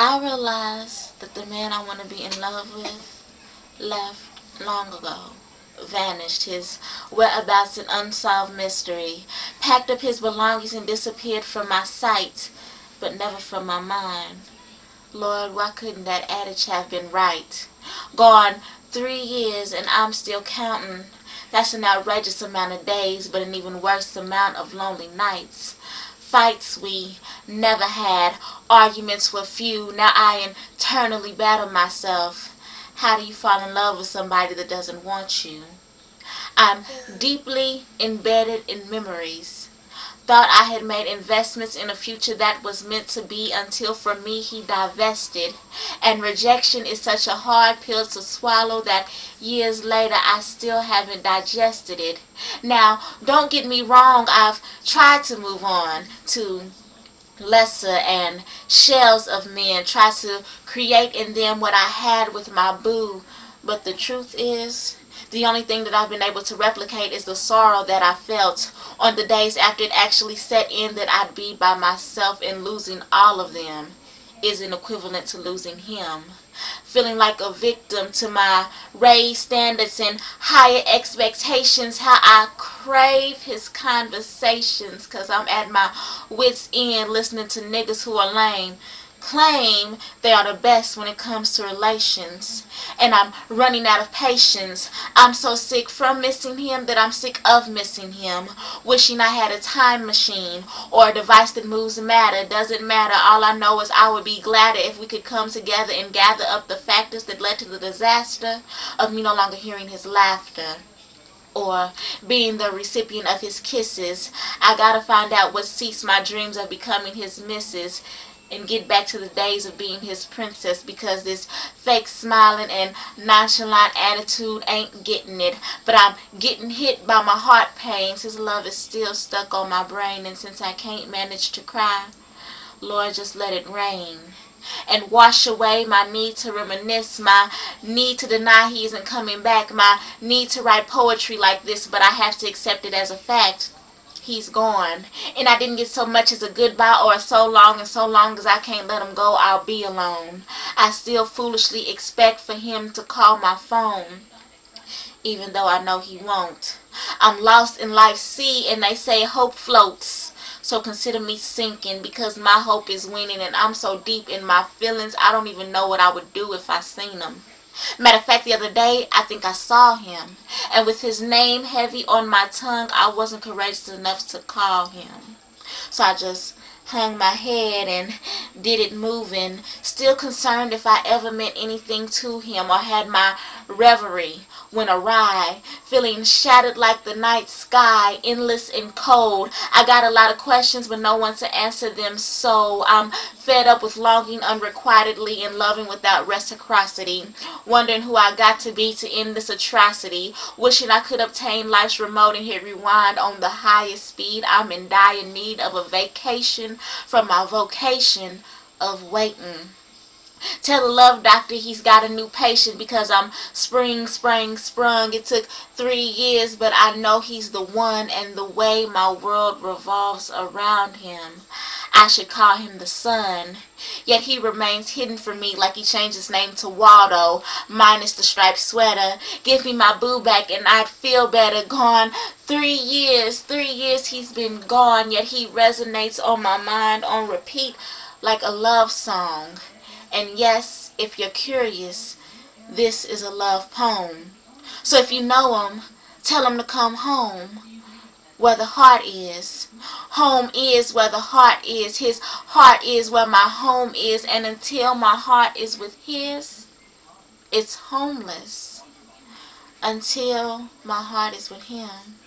I realized that the man I want to be in love with left long ago, vanished, his whereabouts an unsolved mystery, packed up his belongings and disappeared from my sight, but never from my mind. Lord, why couldn't that adage have been right? Gone 3 years and I'm still counting. That's an outrageous amount of days, but an even worse amount of lonely nights. Fights we never had, arguments were few. Now I internally battle myself. How do you fall in love with somebody that doesn't want you? I'm deeply embedded in memories. Thought I had made investments in a future that was meant to be until from me he divested. And rejection is such a hard pill to swallow that years later I still haven't digested it. Now, don't get me wrong, I've tried to move on to lesser and shells of men, try to create in them what I had with my boo. But the truth is, the only thing that I've been able to replicate is the sorrow that I felt on the days after it actually set in that I'd be by myself, and losing all of them isn't equivalent to losing him. Feeling like a victim to my raised standards and higher expectations, how I crave his conversations, 'cause I'm at my wit's end listening to niggas who are lame claim they are the best when it comes to relations, and I'm running out of patience. I'm so sick from missing him that I'm sick of missing him, wishing I had a time machine or a device that moves matter. Doesn't matter, all I know is I would be gladder if we could come together and gather up the factors that led to the disaster of me no longer hearing his laughter or being the recipient of his kisses. I gotta find out what ceased my dreams of becoming his missus, and get back to the days of being his princess, because this fake smiling and nonchalant attitude ain't getting it. But I'm getting hit by my heart pains. His love is still stuck on my brain, and since I can't manage to cry, Lord, just let it rain and wash away my need to reminisce, my need to deny he isn't coming back, my need to write poetry like this, but I have to accept it as a fact. He's gone, and I didn't get so much as a goodbye or a so long, and so long as I can't let him go, I'll be alone. I still foolishly expect for him to call my phone, even though I know he won't. I'm lost in life's sea, and they say hope floats. So consider me sinking, because my hope is winning, and I'm so deep in my feelings, I don't even know what I would do if I seen him. Matter of fact, the other day, I think I saw him, and with his name heavy on my tongue, I wasn't courageous enough to call him. So I just hung my head and did it moving, still concerned if I ever meant anything to him, or had my reverie went awry, feeling shattered like the night sky, endless and cold. I got a lot of questions, but no one to answer them, so I'm fed up with longing unrequitedly and loving without reciprocity, wondering who I got to be to end this atrocity, wishing I could obtain life's remote and hit rewind on the highest speed. I'm in dire need of a vacation from my vocation of waiting. Tell the love doctor he's got a new patient, because I'm sprung. It took 3 years, but I know he's the one, and the way my world revolves around him, I should call him the sun. Yet he remains hidden from me, like he changed his name to Waldo, minus the striped sweater. Give me my boo back and I'd feel better. Gone 3 years he's been gone, yet he resonates on my mind on repeat like a love song. And yes, if you're curious, this is a love poem. So if you know him, tell him to come home, where the heart is. Home is where the heart is. His heart is where my home is. And until my heart is with his, it's homeless. Until my heart is with him.